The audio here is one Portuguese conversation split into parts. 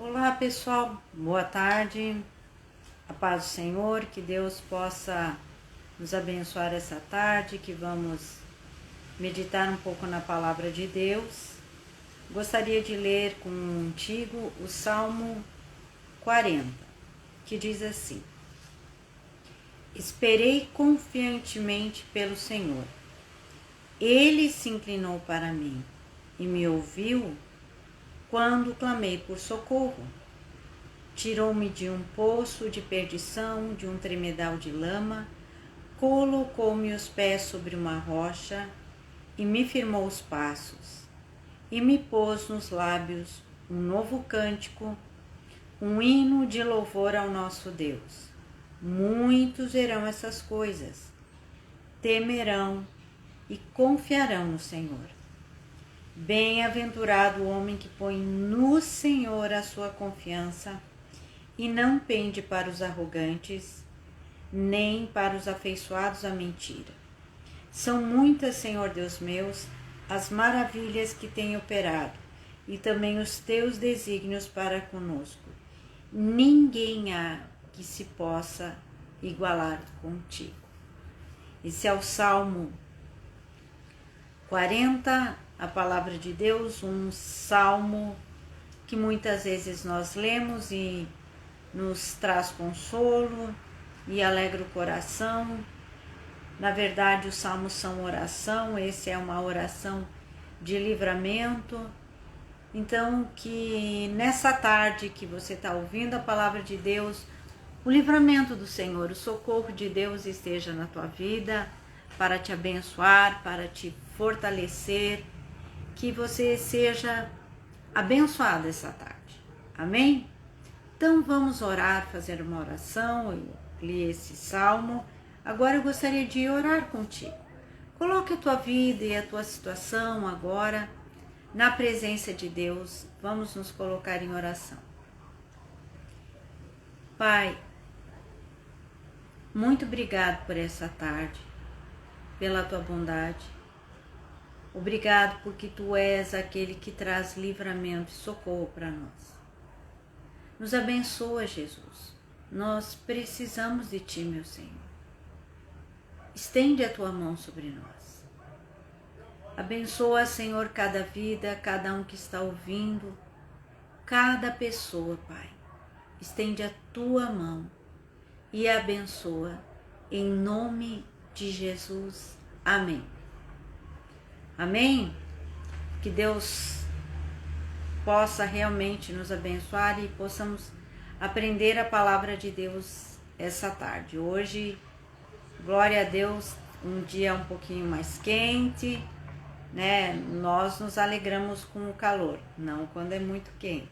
Olá pessoal, boa tarde, a paz do Senhor, que Deus possa nos abençoar essa tarde, que vamos meditar um pouco na palavra de Deus. Gostaria de ler contigo o Salmo 40, que diz assim: Esperei confiantemente pelo Senhor, Ele se inclinou para mim e me ouviu quando clamei por socorro. Tirou-me de um poço de perdição, de um tremedal de lama, colocou-me os pés sobre uma rocha e me firmou os passos, e me pôs nos lábios um novo cântico, um hino de louvor ao nosso Deus. Muitos verão essas coisas, temerão e confiarão no Senhor. Bem-aventurado o homem que põe no Senhor a sua confiança e não pende para os arrogantes, nem para os afeiçoados à mentira. São muitas, Senhor Deus meus, as maravilhas que tem operado, e também os teus desígnios para conosco. Ninguém há que se possa igualar contigo. Esse é o Salmo 40, a palavra de Deus, um salmo que muitas vezes nós lemos e nos traz consolo e alegra o coração. Na verdade, os salmos são oração, esse é uma oração de livramento. Então, que nessa tarde que você está ouvindo a palavra de Deus, o livramento do Senhor, o socorro de Deus esteja na tua vida, para te abençoar, para te fortalecer, que você seja abençoado essa tarde. Amém? Então vamos orar, fazer uma oração. Eu li esse salmo, agora eu gostaria de orar contigo. Coloque a tua vida e a tua situação agora na presença de Deus. Vamos nos colocar em oração. Pai, muito obrigado por essa tarde, pela tua bondade. Obrigado porque tu és aquele que traz livramento e socorro para nós. Nos abençoa, Jesus. Nós precisamos de ti, meu Senhor. Estende a tua mão sobre nós. Abençoa, Senhor, cada vida, cada um que está ouvindo, cada pessoa, Pai. Estende a tua mão e abençoa, em nome de Jesus. Amém. Amém? Que Deus possa realmente nos abençoar e possamos aprender a palavra de Deus essa tarde. Hoje, glória a Deus, um dia um pouquinho mais quente, né? Nós nos alegramos com o calor, não quando é muito quente,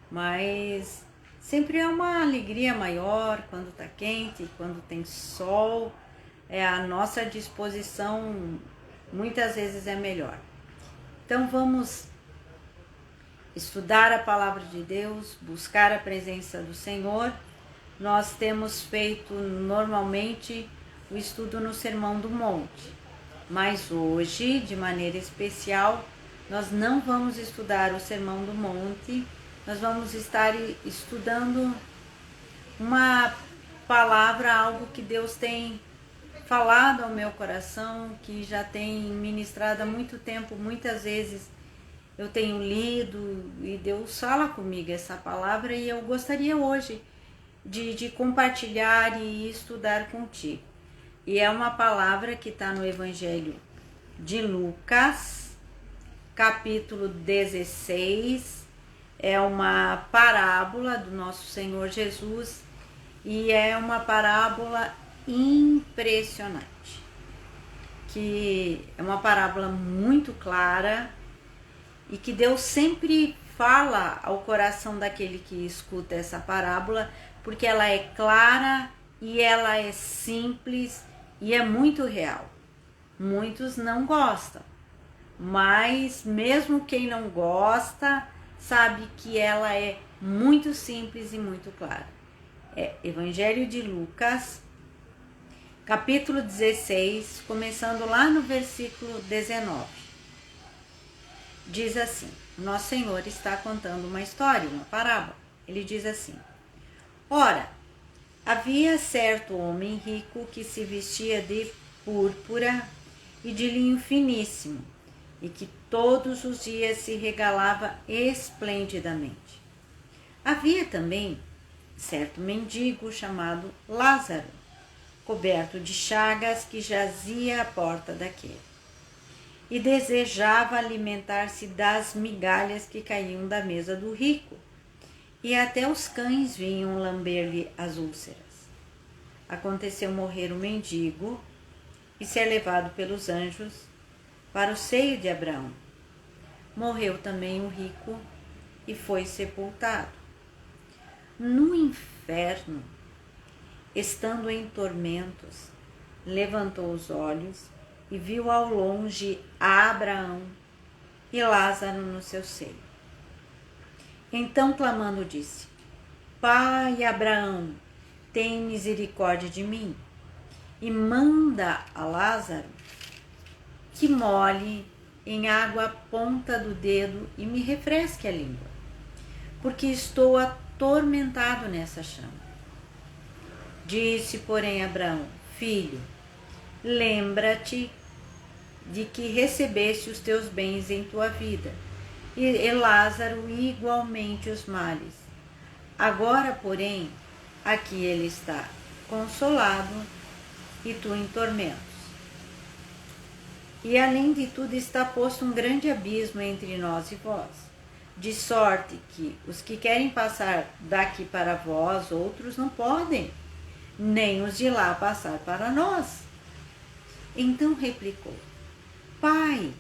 mas sempre é uma alegria maior quando tá quente, quando tem sol, a nossa disposição muitas vezes é melhor. Então vamos estudar a palavra de Deus, buscar a presença do Senhor. Nós temos feito normalmente o estudo no Sermão do Monte, mas hoje, de maneira especial, nós não vamos estudar o Sermão do Monte, nós vamos estar estudando uma palavra, algo que Deus tem falado ao meu coração, que já tem ministrado há muito tempo, muitas vezes eu tenho lido e Deus fala comigo essa palavra e eu gostaria hoje de compartilhar e estudar contigo. E é uma palavra que está no Evangelho de Lucas, capítulo 16, é uma parábola do nosso Senhor Jesus e é uma parábola impressionante, que é uma parábola muito clara e que Deus sempre fala ao coração daquele que escuta essa parábola, porque ela é clara e ela é simples e é muito real. Muitos não gostam, mas mesmo quem não gosta sabe que ela é muito simples e muito clara. É Evangelho de Lucas, capítulo 16, começando lá no versículo 19. Diz assim: Nosso Senhor está contando uma história, uma parábola. Ele diz assim: ora, havia certo homem rico que se vestia de púrpura e de linho finíssimo, e que todos os dias se regalava esplendidamente. Havia também certo mendigo chamado Lázaro, coberto de chagas, que jazia à porta daquele, e desejava alimentar-se das migalhas que caíam da mesa do rico, e até os cães vinham lamber-lhe as úlceras. Aconteceu morrer o mendigo e ser levado pelos anjos para o seio de Abraão. Morreu também o rico e foi sepultado. No inferno, estando em tormentos, levantou os olhos e viu ao longe a Abraão e Lázaro no seu seio. Então, clamando, disse: Pai Abraão, tem misericórdia de mim e manda a Lázaro que molhe em água a ponta do dedo e me refresque a língua, porque estou atormentado nessa chama. Disse, porém, Abraão: Filho, lembra-te de que recebeste os teus bens em tua vida, e Lázaro igualmente os males. Agora, porém, aqui ele está consolado e tu em tormentos. E além de tudo está posto um grande abismo entre nós e vós, de sorte que os que querem passar daqui para vós, outros não podem, nem os de lá passar para nós. Então replicou: Pai,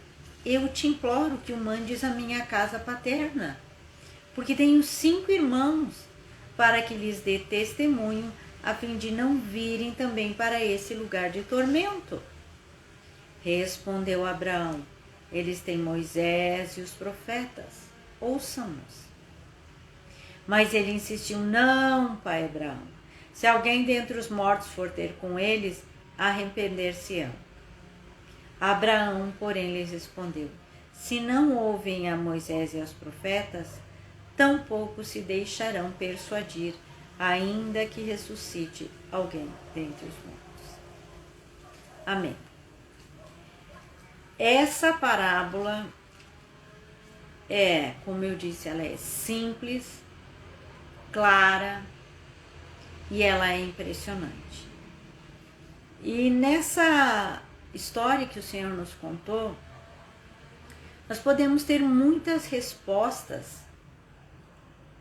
eu te imploro que o mandes à minha casa paterna, porque tenho 5 irmãos, para que lhes dê testemunho, a fim de não virem também para esse lugar de tormento. Respondeu Abraão: Eles têm Moisés e os profetas, ouçam-nos. Mas ele insistiu: Não, pai Abraão, se alguém dentre os mortos for ter com eles, arrepender-se-ão. Abraão, porém, lhes respondeu: Se não ouvem a Moisés e aos profetas, tampouco se deixarão persuadir, ainda que ressuscite alguém dentre os mortos. Amém. Essa parábola como eu disse, ela é simples, clara e ela é impressionante. E nessa história que o Senhor nos contou, nós podemos ter muitas respostas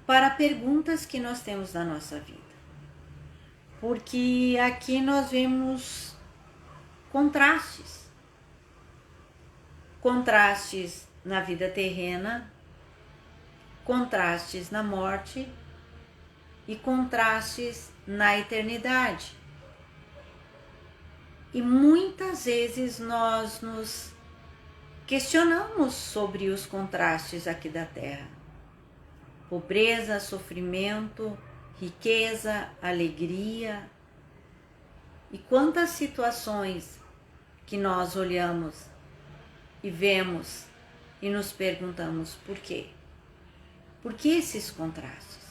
para perguntas que nós temos na nossa vida. Porque aqui nós vemos contrastes. Contrastes na vida terrena, contrastes na morte e contrastes na eternidade. E muitas vezes nós nos questionamos sobre os contrastes aqui da terra. Pobreza, sofrimento, riqueza, alegria. E quantas situações que nós olhamos e vemos e nos perguntamos por quê? Por que esses contrastes?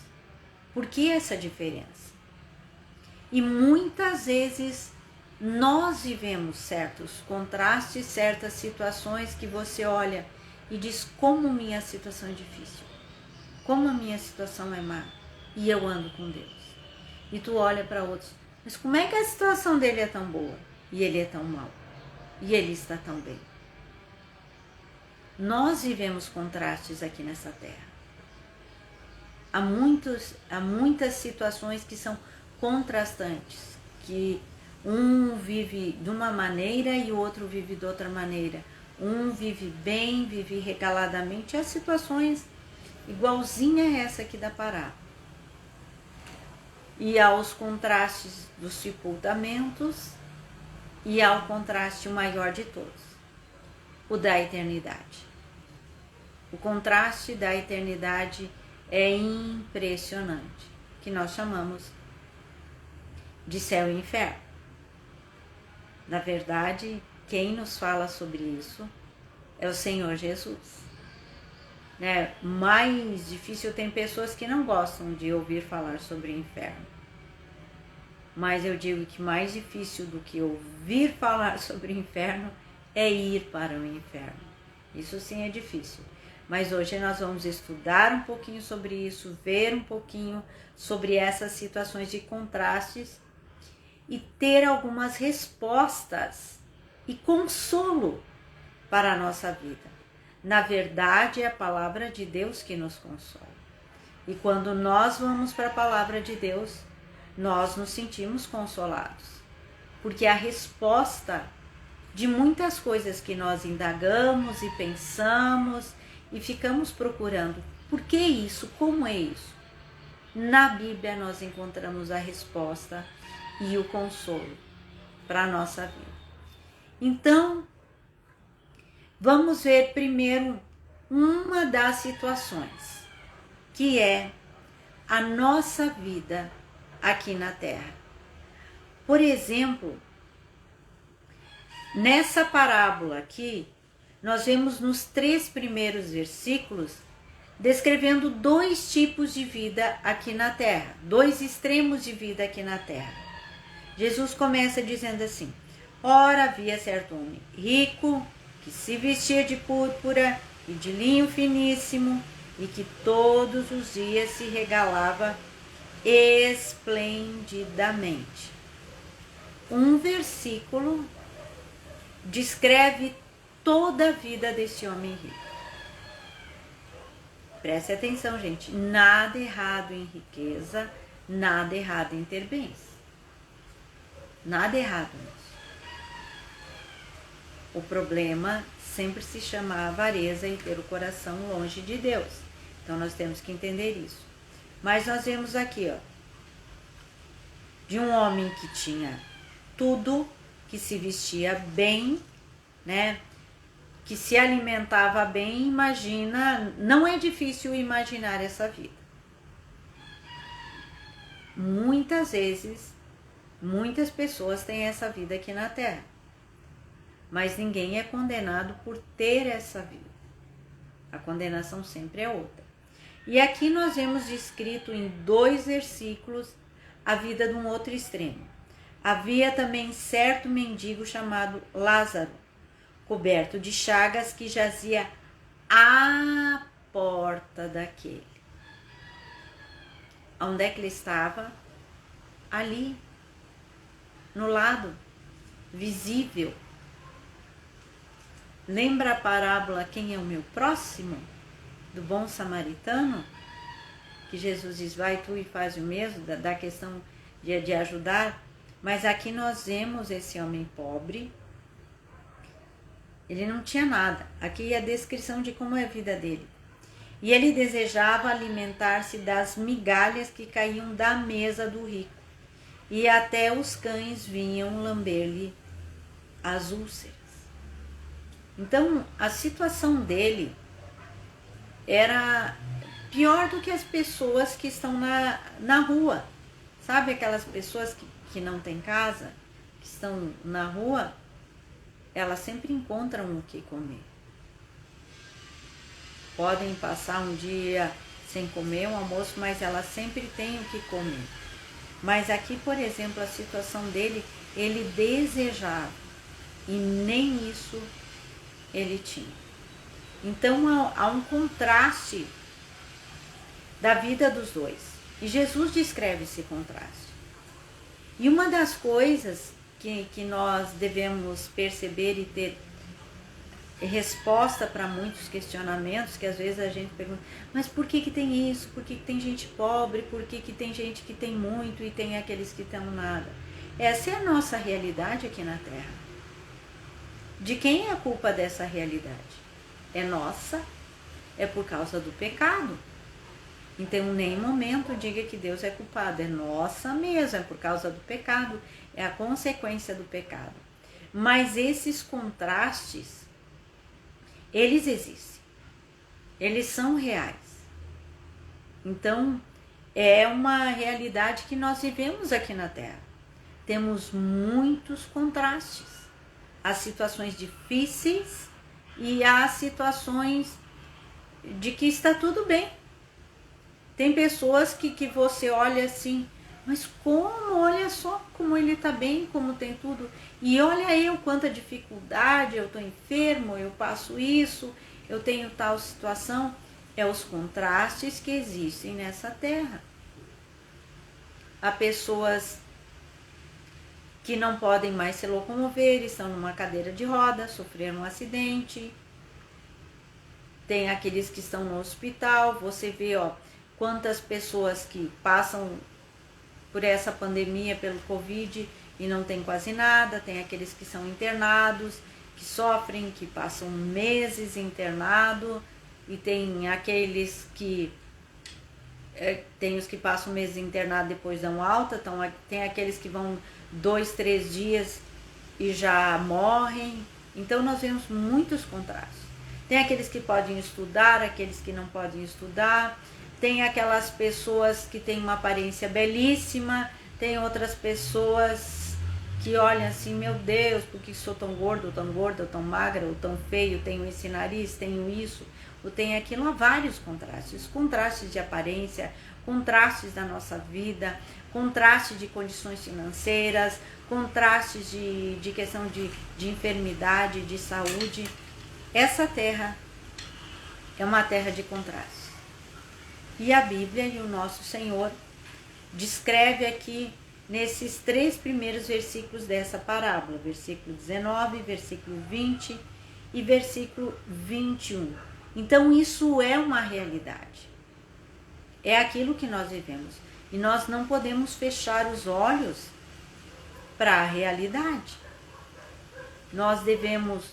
Por que essa diferença? E muitas vezes nós vivemos certos contrastes, certas situações que você olha e diz: como minha situação é difícil, como a minha situação é má, e eu ando com Deus. E tu olha para outros: mas como é que a situação dele é tão boa e ele é tão mau e ele está tão bem? Nós vivemos contrastes aqui nessa terra. Há muitas situações que são contrastantes, que um vive de uma maneira e o outro vive de outra maneira. Um vive bem, vive regaladamente. Há situações igualzinha a essa aqui da parábola. E aos contrastes dos sepultamentos e ao contraste o maior de todos, o da eternidade. O contraste da eternidade é impressionante, que nós chamamos de céu e inferno. Na verdade, quem nos fala sobre isso é o Senhor Jesus. né, mais difícil. Tem pessoas que não gostam de ouvir falar sobre o inferno, mas eu digo que mais difícil do que ouvir falar sobre o inferno é ir para o inferno. Isso sim é difícil. Mas hoje nós vamos estudar um pouquinho sobre isso, ver um pouquinho sobre essas situações de contrastes e ter algumas respostas e consolo para a nossa vida. Na verdade, é a palavra de Deus que nos consola. E quando nós vamos para a palavra de Deus, nós nos sentimos consolados. Porque a resposta de muitas coisas que nós indagamos e pensamos e ficamos procurando, por que isso? Como é isso? Na Bíblia nós encontramos a resposta e o consolo para a nossa vida. Então, vamos ver primeiro uma das situações, que é a nossa vida aqui na Terra. Por exemplo, nessa parábola aqui, nós vemos nos 3 primeiros versículos descrevendo 2 tipos de vida aqui na Terra, 2 extremos de vida aqui na Terra. Jesus começa dizendo assim: ora, havia certo homem rico que se vestia de púrpura e de linho finíssimo e que todos os dias se regalava esplendidamente. Um versículo descreve toda a vida desse homem rico. Preste atenção, gente. Nada errado em riqueza, nada errado em ter bens. Nada errado nisso. O problema sempre se chama avareza e ter o coração longe de Deus. Então nós temos que entender isso. Mas nós vemos aqui, ó, de um homem que tinha tudo, que se vestia bem, né? Que se alimentava bem. Imagina, não é difícil imaginar essa vida. Muitas vezes, muitas pessoas têm essa vida aqui na Terra, mas ninguém é condenado por ter essa vida. A condenação sempre é outra. E aqui nós vemos descrito em 2 versículos a vida de um outro extremo. Havia também certo mendigo chamado Lázaro, coberto de chagas, que jazia à porta daquele. Onde é que ele estava? Ali, no lado, visível. Lembra a parábola Quem é o meu próximo? Do bom samaritano? Que Jesus diz, vai tu e faz o mesmo, da questão de ajudar. Mas aqui nós vemos esse homem pobre. Ele não tinha nada. Aqui é a descrição de como é a vida dele. E ele desejava alimentar-se das migalhas que caíam da mesa do rico. E até os cães vinham lamber-lhe as úlceras. Então, a situação dele era pior do que as pessoas que estão na rua. Sabe aquelas pessoas que não têm casa, que estão na rua? Elas sempre encontram o que comer. Podem passar um dia sem comer, um almoço, mas elas sempre têm o que comer. Mas aqui, por exemplo, a situação dele, ele desejava e nem isso ele tinha. Então há um contraste da vida dos dois. E Jesus descreve esse contraste. E uma das coisas que nós devemos perceber e ter resposta para muitos questionamentos, que às vezes a gente pergunta, mas por que tem isso? Por que tem gente pobre? Por que tem gente que tem muito e tem aqueles que têm nada? Essa é a nossa realidade aqui na Terra. De quem é a culpa dessa realidade? É nossa? É por causa do pecado? Então, em nenhum momento diga que Deus é culpado. É nossa mesmo, é por causa do pecado. É a consequência do pecado. Mas esses contrastes, eles existem. Eles são reais. Então, é uma realidade que nós vivemos aqui na Terra. Temos muitos contrastes. Há situações difíceis e há situações de que está tudo bem. Tem pessoas que você olha assim, mas como? Olha só como ele está bem, como tem tudo. E olha eu, quanta dificuldade, eu estou enfermo, eu passo isso, eu tenho tal situação. É os contrastes que existem nessa terra. Há pessoas que não podem mais se locomover, estão numa cadeira de rodas, sofreram um acidente. Tem aqueles que estão no hospital, você vê, quantas pessoas que passam por essa pandemia, pelo Covid, e não tem quase nada. Tem aqueles que são internados, que sofrem, que passam meses internado, e tem aqueles que tem os que passam meses internados, depois dão alta. Então tem aqueles que vão 2, 3 dias e já morrem. Então nós vemos muitos contrastes. Tem aqueles que podem estudar, aqueles que não podem estudar. Tem aquelas pessoas que têm uma aparência belíssima. Tem outras pessoas que olham assim, meu Deus, por que sou tão gordo, tão gorda, tão magra, ou tão feio, tenho esse nariz, tenho isso, ou tenho aquilo. Há vários contrastes. Contrastes de aparência, contrastes da nossa vida, contrastes de condições financeiras, contrastes de questão de enfermidade, de saúde. Essa terra é uma terra de contrastes. E a Bíblia e o nosso Senhor descreve aqui nesses 3 primeiros versículos dessa parábola, versículo 19, versículo 20 e versículo 21. Então isso é uma realidade. É aquilo que nós vivemos. E nós não podemos fechar os olhos para a realidade. Nós devemos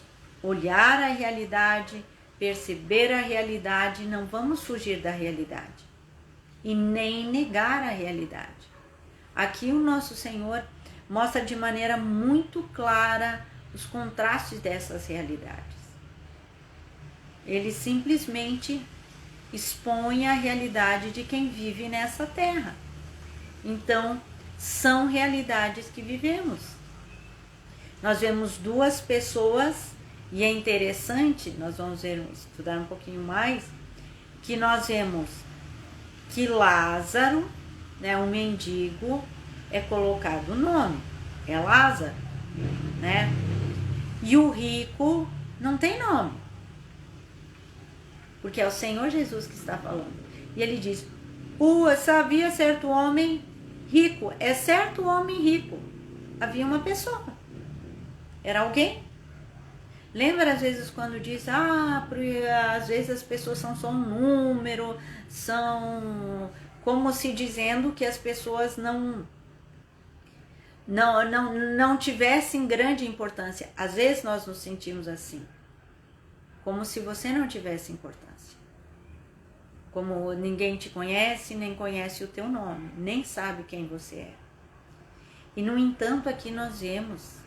olhar a realidade, perceber a realidade, não vamos fugir da realidade e nem negar a realidade. Aqui o nosso Senhor mostra de maneira muito clara os contrastes dessas realidades. Ele simplesmente expõe a realidade de quem vive nessa terra. Então, são realidades que vivemos. Nós vemos 2 pessoas. E é interessante, nós vamos estudar um pouquinho mais, que nós vemos que Lázaro, né, um mendigo, é colocado o nome, é Lázaro, né? E o rico não tem nome, porque é o Senhor Jesus que está falando. E ele diz, havia certo homem rico, é certo homem rico. Havia uma pessoa, era alguém. Lembra às vezes quando diz, às vezes as pessoas são só um número, são como se dizendo que as pessoas não tivessem grande importância. Às vezes nós nos sentimos assim, como se você não tivesse importância. Como ninguém te conhece, nem conhece o teu nome, nem sabe quem você é. E no entanto aqui nós vemos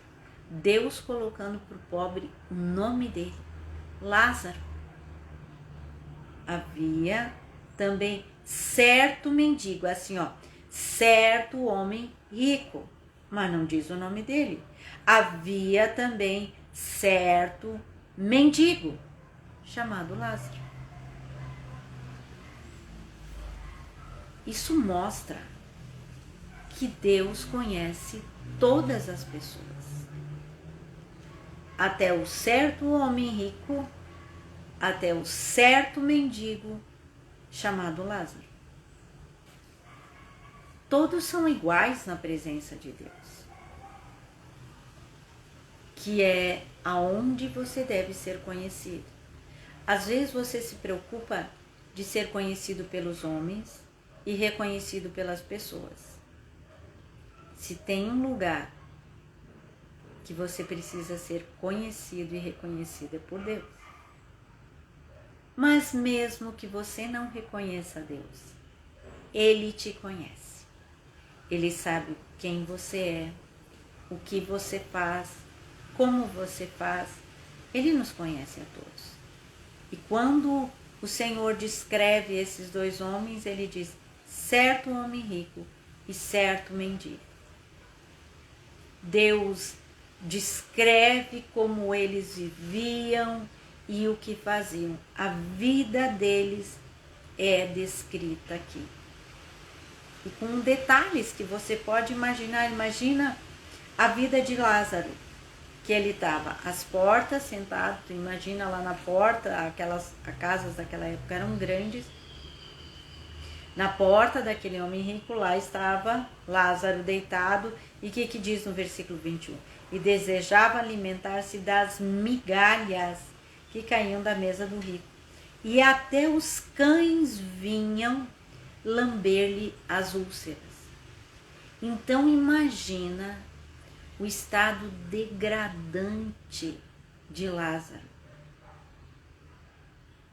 Deus colocando para o pobre o nome dele, Lázaro. Havia também certo mendigo, assim certo homem rico, mas não diz o nome dele. Havia também certo mendigo, chamado Lázaro. Isso mostra que Deus conhece todas as pessoas. Até o certo homem rico, até o certo mendigo, chamado Lázaro. Todos são iguais na presença de Deus, que é aonde você deve ser conhecido. Às vezes você se preocupa de ser conhecido pelos homens e reconhecido pelas pessoas. Se tem um lugar que você precisa ser conhecido e reconhecido é por Deus. Mas mesmo que você não reconheça Deus, Ele te conhece. Ele sabe quem você é, o que você faz, como você faz. Ele nos conhece a todos. E quando o Senhor descreve esses 2 homens, ele diz, certo homem rico e certo mendigo. Deus descreve como eles viviam e o que faziam. A vida deles é descrita aqui. E com detalhes que você pode imaginar. Imagina a vida de Lázaro, que ele estava às portas, sentado. Tu imagina lá na porta, as casas daquela época eram grandes. Na porta daquele homem rico, lá estava Lázaro deitado. E o que diz no versículo 21? E desejava alimentar-se das migalhas que caíam da mesa do rico. E até os cães vinham lamber-lhe as úlceras. Então imagina o estado degradante de Lázaro.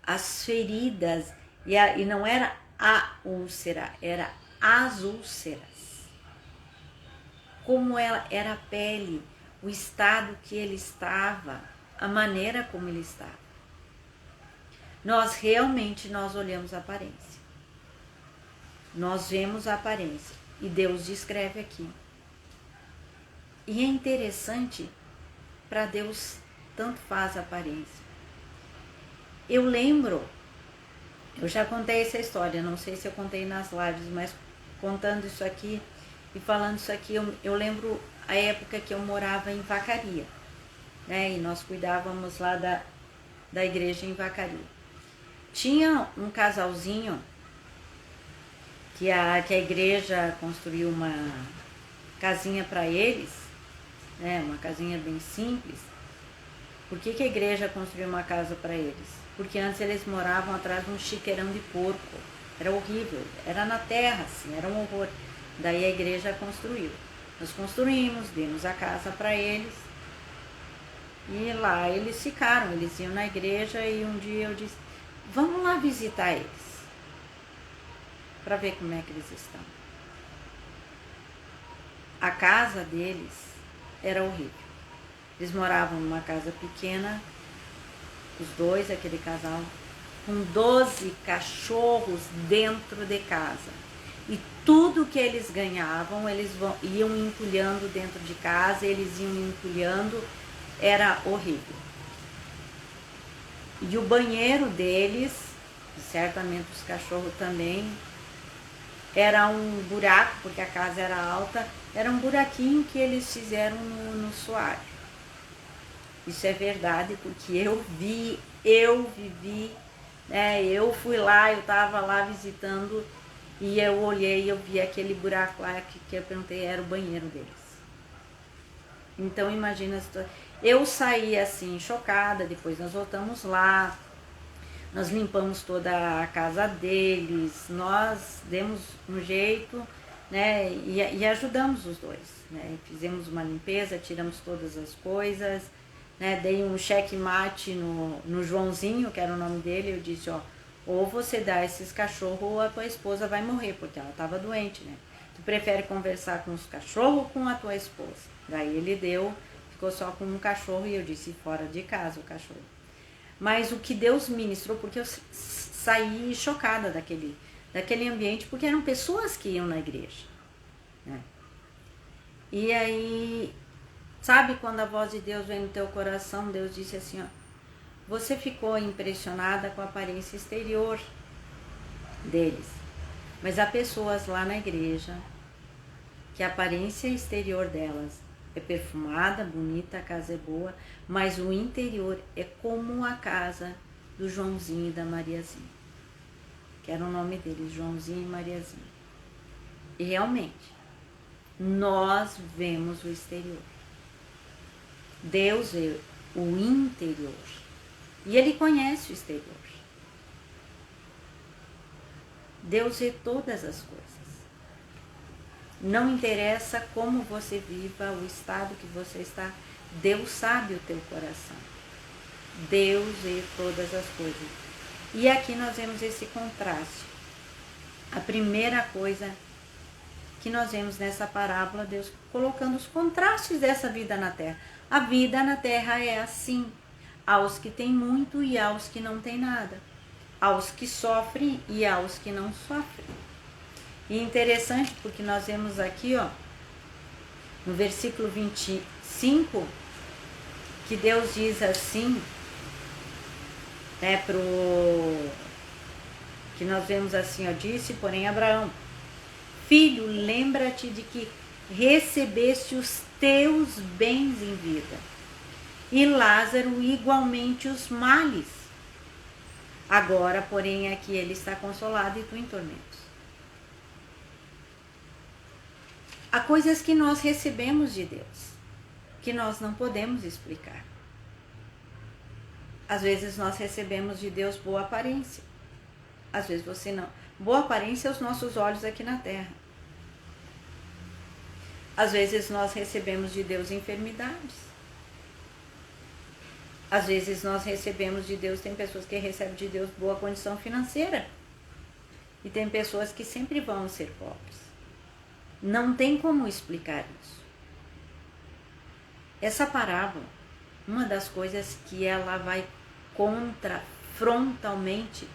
As feridas, e não era a úlcera, era as úlceras. Como ela era a pele, o estado que ele estava, a maneira como ele estava. Nós olhamos a aparência. Nós vemos a aparência e Deus descreve aqui. E é interessante, para Deus tanto faz a aparência. Eu lembro, eu já contei essa história, não sei se eu contei nas lives, mas contando isso aqui e falando isso aqui, eu lembro a época que eu morava em Vacaria, né? E nós cuidávamos lá da igreja em Vacaria. Tinha um casalzinho que a igreja construiu uma casinha para eles, né? Uma casinha bem simples. Por que a igreja construiu uma casa para eles? Porque antes eles moravam atrás de um chiqueirão de porco. Era horrível, era na terra, assim, era um horror. Daí a igreja construiu. Nós construímos, demos a casa para eles. E lá eles ficaram, eles iam na igreja e um dia eu disse, vamos lá visitar eles, para ver como é que eles estão. A casa deles era horrível. Eles moravam numa casa pequena, os dois, aquele casal, com 12 cachorros dentro de casa. E tudo que eles ganhavam, eles iam entulhando dentro de casa, eles iam entulhando, era horrível. E o banheiro deles, certamente os cachorros também, era um buraco, porque a casa era alta, era um buraquinho que eles fizeram no soalho. Isso é verdade, porque eu vivi, né? Eu fui lá, eu estava lá visitando e eu olhei e eu vi aquele buraco lá que eu perguntei, era o banheiro deles. Então imagina a situação. Eu saí assim, chocada, depois nós voltamos lá, nós limpamos toda a casa deles, nós demos um jeito, né, e ajudamos os dois, né, fizemos uma limpeza, tiramos todas as coisas, né, dei um checkmate no Joãozinho, que era o nome dele, eu disse, ó, ou você dá esses cachorros ou a tua esposa vai morrer, porque ela estava doente, né, tu prefere conversar com os cachorros ou com a tua esposa? Daí ele deu, ficou só com um cachorro e eu disse, fora de casa o cachorro. Mas o que Deus ministrou, porque eu saí chocada daquele ambiente, porque eram pessoas que iam na igreja, né? E aí, sabe quando a voz de Deus vem no teu coração, Deus disse assim, ó, você ficou impressionada com a aparência exterior deles, mas há pessoas lá na igreja que a aparência exterior delas é perfumada, bonita, a casa é boa, mas o interior é como a casa do Joãozinho e da Mariazinha, que era o nome deles, Joãozinho e Mariazinha. E realmente, nós vemos o exterior. Deus vê o interior. E Ele conhece o exterior. Deus vê todas as coisas. Não interessa como você viva, o estado que você está, Deus sabe o teu coração. Deus vê todas as coisas. E aqui nós vemos esse contraste. A primeira coisa que nós vemos nessa parábola, Deus colocando os contrastes dessa vida na terra. A vida na terra é assim, aos que têm muito e aos que não têm nada, aos que sofrem e aos que não sofrem. E interessante porque nós vemos aqui, ó, no versículo 25, que Deus diz assim, né, que nós vemos assim, ó, disse, porém, Abraão: filho, lembra-te de que recebeste os teus bens em vida, e Lázaro igualmente os males. Agora, porém, aqui ele está consolado e tu em tormentos. Há coisas que nós recebemos de Deus, que nós não podemos explicar. Às vezes nós recebemos de Deus boa aparência. Às vezes você não. Boa aparência aos nossos olhos aqui na terra. Às vezes nós recebemos de Deus enfermidades. Às vezes nós recebemos de Deus, tem pessoas que recebem de Deus boa condição financeira. E tem pessoas que sempre vão ser pobres. Não tem como explicar isso. Essa parábola, uma das coisas que ela vai contra frontalmente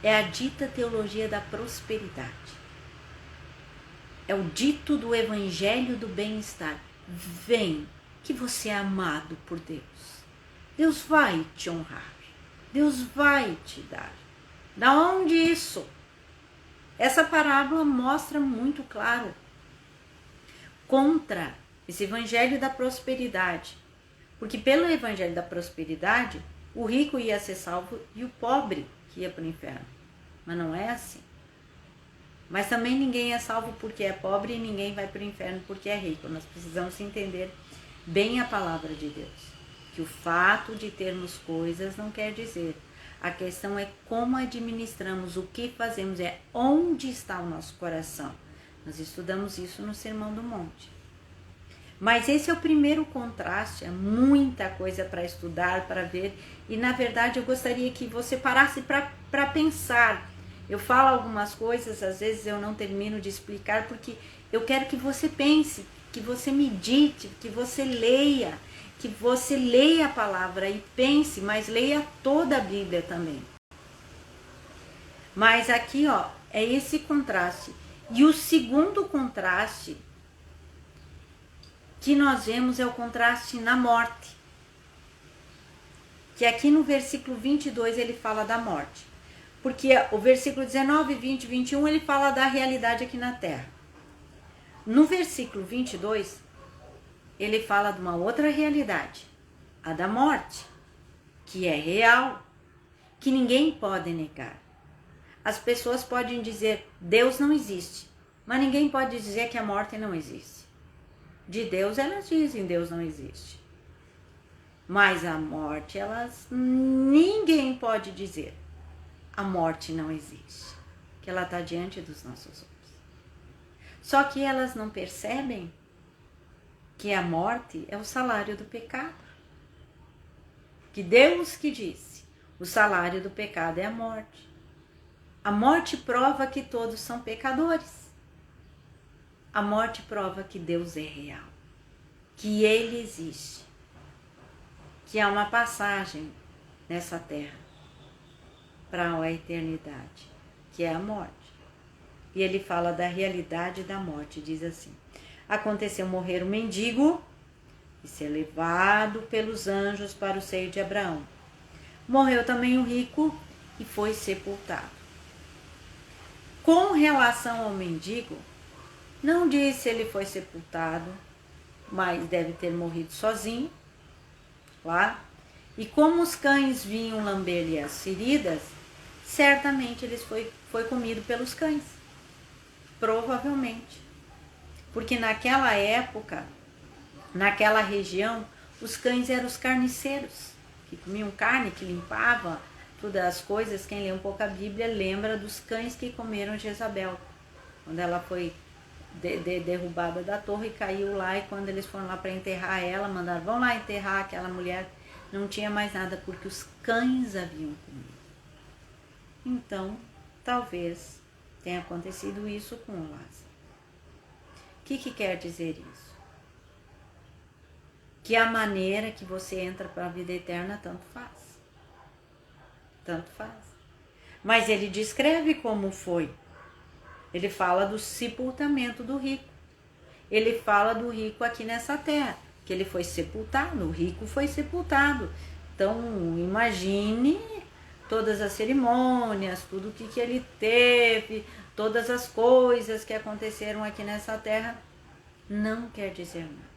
é a dita teologia da prosperidade. É o dito do evangelho do bem-estar. Vem, que você é amado por Deus. Deus vai te honrar. Deus vai te dar. Da onde isso? Essa parábola mostra muito claro contra esse evangelho da prosperidade. Porque pelo evangelho da prosperidade, o rico ia ser salvo e o pobre que ia para o inferno. Mas não é assim. Mas também ninguém é salvo porque é pobre e ninguém vai para o inferno porque é rico. Nós precisamos entender bem a palavra de Deus. Que o fato de termos coisas não quer dizer. A questão é como administramos, o que fazemos, é onde está o nosso coração. Nós estudamos isso no Sermão do Monte. Mas esse é o primeiro contraste, é muita coisa para estudar, para ver. E na verdade eu gostaria que você parasse para pensar. Eu falo algumas coisas, às vezes eu não termino de explicar, porque eu quero que você pense, que você medite, que você leia a palavra e pense, mas leia toda a Bíblia também. Mas aqui, ó, é esse contraste. E o segundo contraste que nós vemos é o contraste na morte. Que aqui no versículo 22 ele fala da morte. Porque o versículo 19, 20 e 21 ele fala da realidade aqui na terra. No versículo 22, ele fala de uma outra realidade, a da morte, que é real, que ninguém pode negar. As pessoas podem dizer, Deus não existe, mas ninguém pode dizer que a morte não existe. De Deus elas dizem, Deus não existe. Mas a morte, ninguém pode dizer, a morte não existe, que ela está diante dos nossos olhos. Só que elas não percebem que a morte é o salário do pecado. Que Deus que disse, o salário do pecado é a morte. A morte prova que todos são pecadores. A morte prova que Deus é real, que Ele existe, que há uma passagem nessa terra para a eternidade, que é a morte. E ele fala da realidade da morte, diz assim: aconteceu morrer um mendigo e ser levado pelos anjos para o seio de Abraão. Morreu também o rico e foi sepultado. Com relação ao mendigo, não diz se ele foi sepultado, mas deve ter morrido sozinho lá. E como os cães vinham lamber-lhe as feridas, certamente ele foi comido pelos cães. Provavelmente. Porque naquela época, naquela região, os cães eram os carniceiros, que comiam carne, que limpavam todas as coisas. Quem lê um pouco a Bíblia lembra dos cães que comeram Jezabel, quando ela foi derrubada da torre e caiu lá. E quando eles foram lá para enterrar ela, mandaram, vão lá enterrar aquela mulher. Não tinha mais nada, porque os cães haviam comido. Então, talvez tenha acontecido isso com o Lázaro. O que quer dizer isso? Que a maneira que você entra para a vida eterna tanto faz. Tanto faz. Mas ele descreve como foi. Ele fala do sepultamento do rico. Ele fala do rico aqui nessa terra, que ele foi sepultado, o rico foi sepultado. Então, imagine todas as cerimônias, tudo o que ele teve, todas as coisas que aconteceram aqui nessa terra, não quer dizer nada.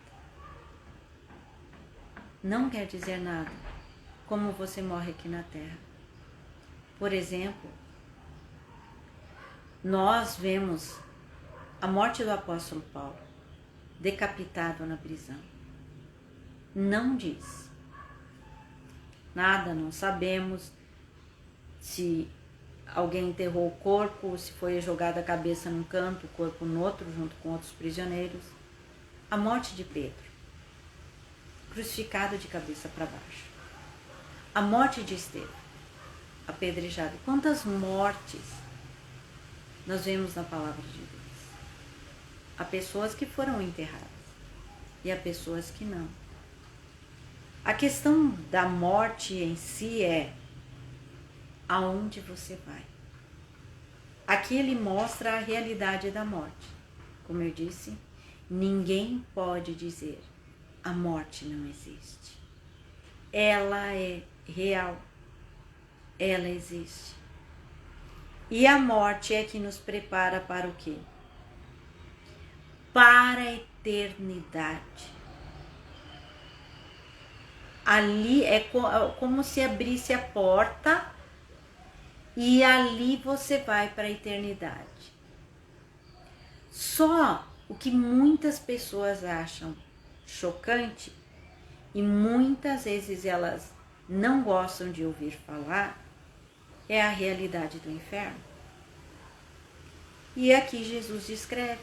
Não quer dizer nada como você morre aqui na terra. Por exemplo, nós vemos a morte do apóstolo Paulo, decapitado na prisão. Não diz nada, não sabemos se alguém enterrou o corpo, se foi jogada a cabeça num canto, o corpo no outro, junto com outros prisioneiros. A morte de Pedro, crucificado de cabeça para baixo. A morte de Estevão, apedrejado. Quantas mortes nós vemos na palavra de Deus? Há pessoas que foram enterradas e há pessoas que não. A questão da morte em si é aonde você vai. Aqui ele mostra a realidade da morte. Como eu disse, ninguém pode dizer a morte não existe. Ela é real. Ela existe. E a morte é que nos prepara para o quê? Para a eternidade. Ali é como se abrisse a porta e ali você vai para a eternidade. Só o que muitas pessoas acham chocante e muitas vezes elas não gostam de ouvir falar é a realidade do inferno. E aqui Jesus descreve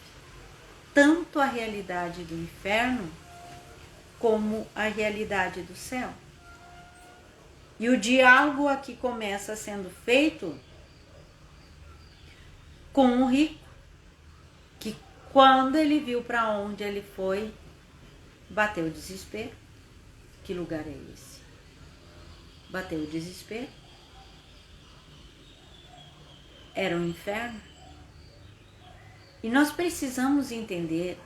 tanto a realidade do inferno como a realidade do céu. E o diálogo aqui começa sendo feito com o rico, que quando ele viu para onde ele foi, bateu o desespero. Que lugar é esse? Bateu o desespero. Era um inferno. E nós precisamos entender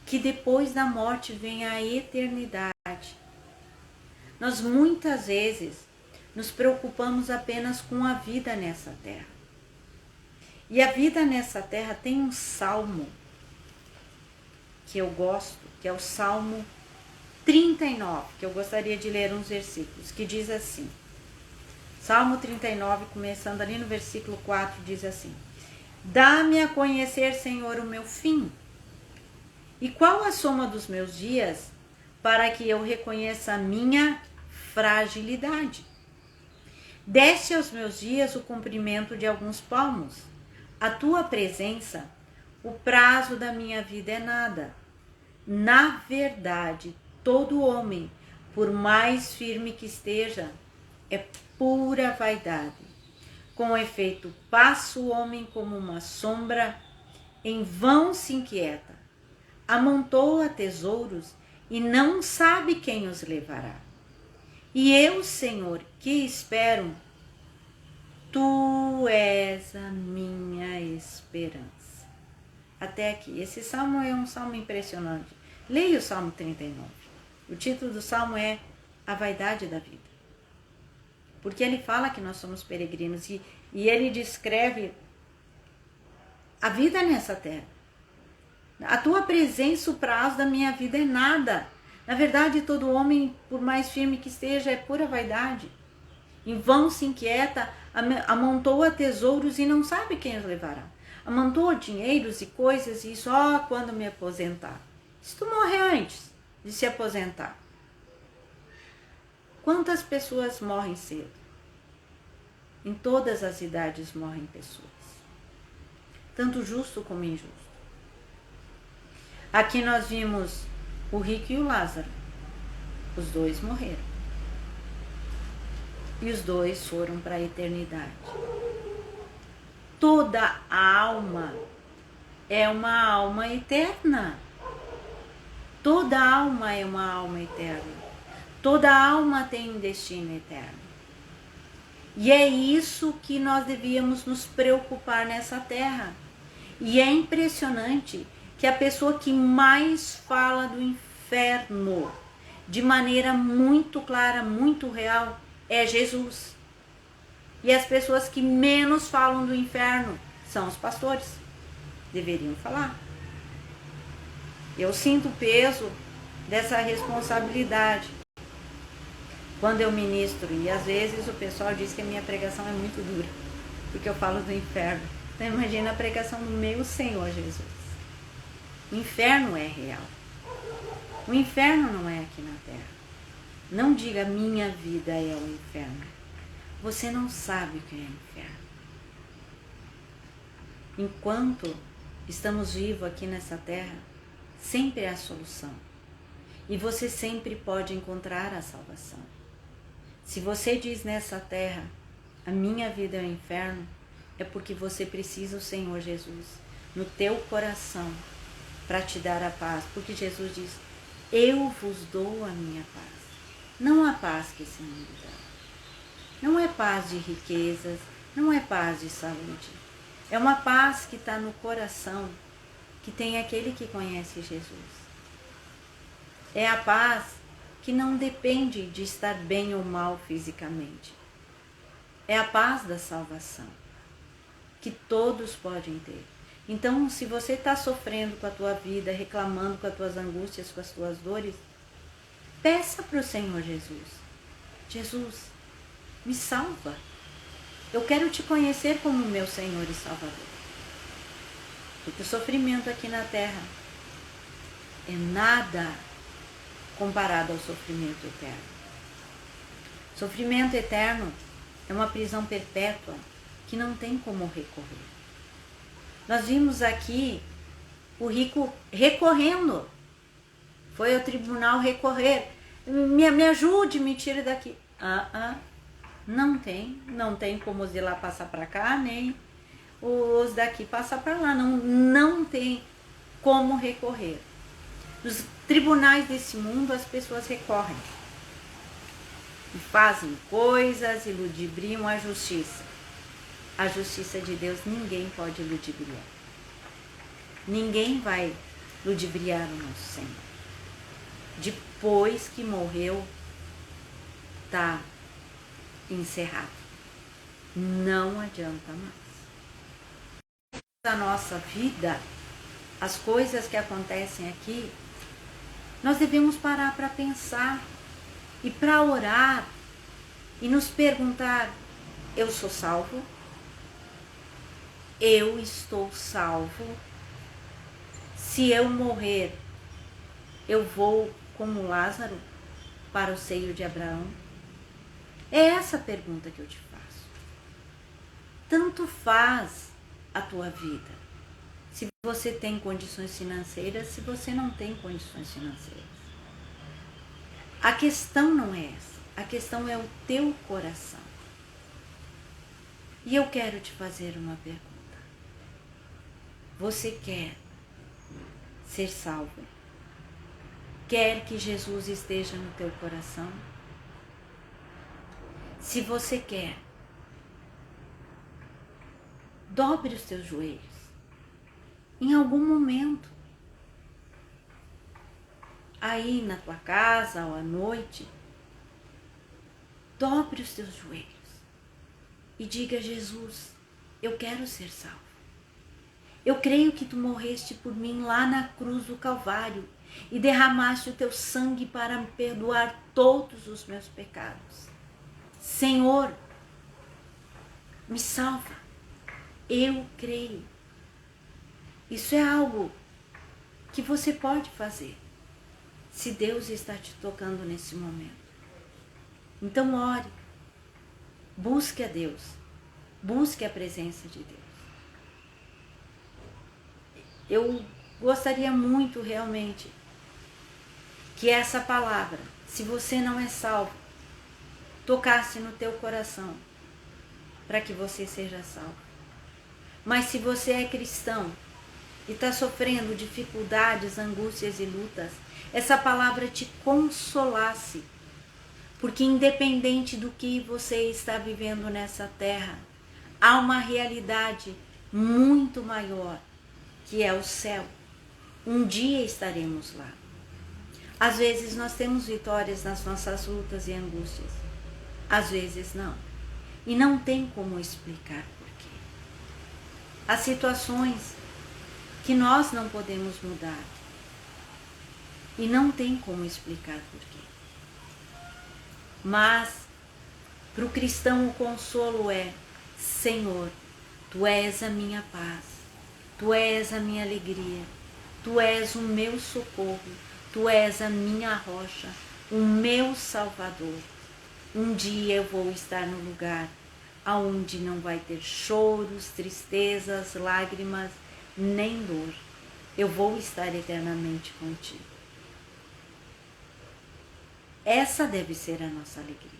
que depois da morte vem a eternidade. Nós muitas vezes nos preocupamos apenas com a vida nessa terra. E a vida nessa terra tem um salmo que eu gosto, que é o Salmo 39, que eu gostaria de ler uns versículos, que diz assim. Salmo 39, começando ali no versículo 4, diz assim: Dá-me a conhecer, Senhor, o meu fim. E qual a soma dos meus dias, para que eu reconheça a minha fragilidade? Deste aos meus dias o comprimento de alguns palmos. A tua presença, o prazo da minha vida é nada. Na verdade, todo homem, por mais firme que esteja, é pura vaidade. Com efeito, passa o homem como uma sombra, em vão se inquieta. Amontoa tesouros e não sabe quem os levará. E eu, Senhor, que espero, Tu és a minha esperança. Até aqui. Esse salmo é um salmo impressionante. Leia o Salmo 39. O título do salmo é A Vaidade da Vida. Porque ele fala que nós somos peregrinos e ele descreve a vida nessa terra. A tua presença, o prazo da minha vida é nada. Na verdade, todo homem, por mais firme que esteja, é pura vaidade. Em vão se inquieta, amontoa tesouros e não sabe quem os levará. Amontoa dinheiros e coisas e só quando me aposentar. Se tu morrer antes de se aposentar. Quantas pessoas morrem cedo? Em todas as idades morrem pessoas. Tanto justo como injusto. Aqui nós vimos o rico e o Lázaro. Os dois morreram. E os dois foram para a eternidade. Toda alma é uma alma eterna. Toda alma é uma alma eterna. Toda alma tem um destino eterno. E é isso que nós devíamos nos preocupar nessa terra. E é impressionante que a pessoa que mais fala do inferno, de maneira muito clara, muito real, é Jesus. E as pessoas que menos falam do inferno são os pastores. Deveriam falar. Eu sinto o peso dessa responsabilidade quando eu ministro. E às vezes o pessoal diz que a minha pregação é muito dura, porque eu falo do inferno. Então imagina a pregação do meu Senhor Jesus. O inferno é real. O inferno não é aqui na terra. Não diga minha vida é o inferno. Você não sabe o que é inferno. Enquanto estamos vivos aqui nessa terra, sempre há solução. E você sempre pode encontrar a salvação. Se você diz nessa terra, a minha vida é o inferno, é porque você precisa do Senhor Jesus no teu coração para te dar a paz. Porque Jesus diz, eu vos dou a minha paz. Não a paz que esse mundo dá. Não é paz de riquezas, não é paz de saúde. É uma paz que está no coração, que tem aquele que conhece Jesus. É a paz que não depende de estar bem ou mal fisicamente. É a paz da salvação, que todos podem ter. Então, se você está sofrendo com a tua vida, reclamando com as tuas angústias, com as tuas dores, peça para o Senhor Jesus. Jesus, me salva. Eu quero te conhecer como meu Senhor e Salvador. Porque o sofrimento aqui na terra é nada comparado ao sofrimento eterno. Sofrimento eterno é uma prisão perpétua que não tem como recorrer. Nós vimos aqui o rico recorrendo. Foi ao tribunal recorrer. Me ajude, me tire daqui. Não tem como os de lá passar para cá, nem os daqui passar para lá. Não tem como recorrer. Nos tribunais desse mundo as pessoas recorrem. E fazem coisas e ludibriam a justiça. A justiça de Deus ninguém pode ludibriar. Ninguém vai ludibriar o nosso Senhor. Depois que morreu, está encerrado. Não adianta mais. Na nossa vida, as coisas que acontecem aqui, nós devemos parar para pensar e para orar e nos perguntar, eu sou salvo? Eu estou salvo? Se eu morrer, eu vou como Lázaro para o seio de Abraão? É essa a pergunta que eu te faço. Tanto faz a tua vida, se você tem condições financeiras, se você não tem condições financeiras. A questão não é essa, a questão é o teu coração. E eu quero te fazer uma pergunta. Você quer ser salvo? Quer que Jesus esteja no teu coração? Se você quer, dobre os teus joelhos. Em algum momento, aí na tua casa ou à noite, dobre os teus joelhos e diga, Jesus, eu quero ser salvo. Eu creio que tu morreste por mim lá na cruz do Calvário e derramaste o teu sangue para me perdoar todos os meus pecados. Senhor, me salva. Eu creio. Isso é algo que você pode fazer, se Deus está te tocando nesse momento. Então ore, busque a Deus, busque a presença de Deus. Eu gostaria muito realmente que essa palavra, se você não é salvo, tocasse no teu coração, para que você seja salvo. Mas se você é cristão e está sofrendo dificuldades, angústias e lutas, essa palavra te consolasse, porque independente do que você está vivendo nessa terra, há uma realidade muito maior, que é o céu. Um dia estaremos lá. Às vezes nós temos vitórias nas nossas lutas e angústias, às vezes não. E não tem como explicar por quê. Há situações que nós não podemos mudar e não tem como explicar por quê. Mas para o cristão o consolo é: Senhor, Tu és a minha paz, Tu és a minha alegria, Tu és o meu socorro, Tu és a minha rocha, o meu Salvador. Um dia eu vou estar no lugar aonde não vai ter choros, tristezas, lágrimas, nem dor. Eu vou estar eternamente contigo. Essa deve ser a nossa alegria.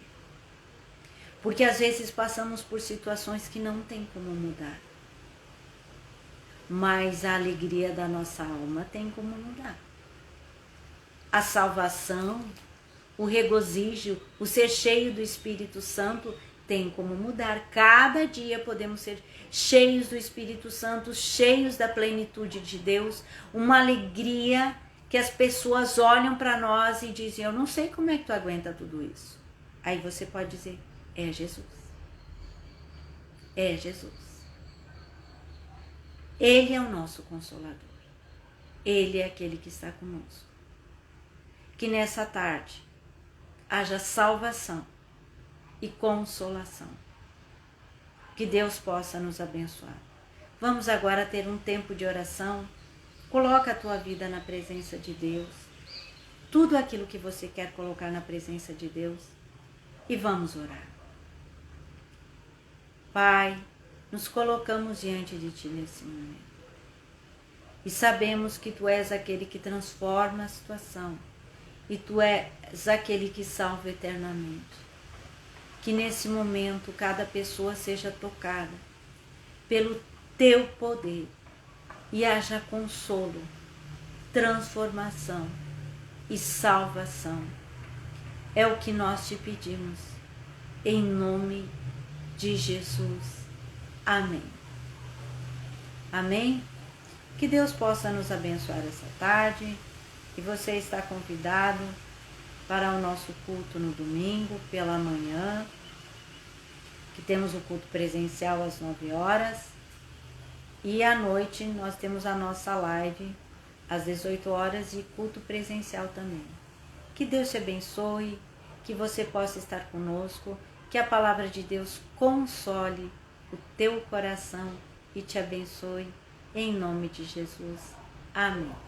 Porque às vezes passamos por situações que não tem como mudar. Mas a alegria da nossa alma tem como mudar. A salvação, o regozijo, o ser cheio do Espírito Santo tem como mudar. Cada dia podemos ser cheios do Espírito Santo, cheios da plenitude de Deus, uma alegria que as pessoas olham para nós e dizem: eu não sei como é que tu aguenta tudo isso. Aí você pode dizer: é Jesus. É Jesus. Ele é o nosso Consolador. Ele é aquele que está conosco. Que nessa tarde haja salvação e consolação. Que Deus possa nos abençoar. Vamos agora ter um tempo de oração. Coloca a tua vida na presença de Deus. Tudo aquilo que você quer colocar na presença de Deus. E vamos orar. Pai, nos colocamos diante de Ti nesse momento. E sabemos que Tu és aquele que transforma a situação. E Tu és aquele que salva eternamente. Que nesse momento cada pessoa seja tocada pelo Teu poder e haja consolo, transformação e salvação. É o que nós Te pedimos, em nome de Jesus. Amém. Amém? Que Deus possa nos abençoar essa tarde e você está convidado para o nosso culto no domingo, pela manhã, que temos o culto presencial às 9 horas e à noite nós temos a nossa live às 18 horas e culto presencial também. Que Deus te abençoe, que você possa estar conosco, que a palavra de Deus console o teu coração e te abençoe, em nome de Jesus. Amém.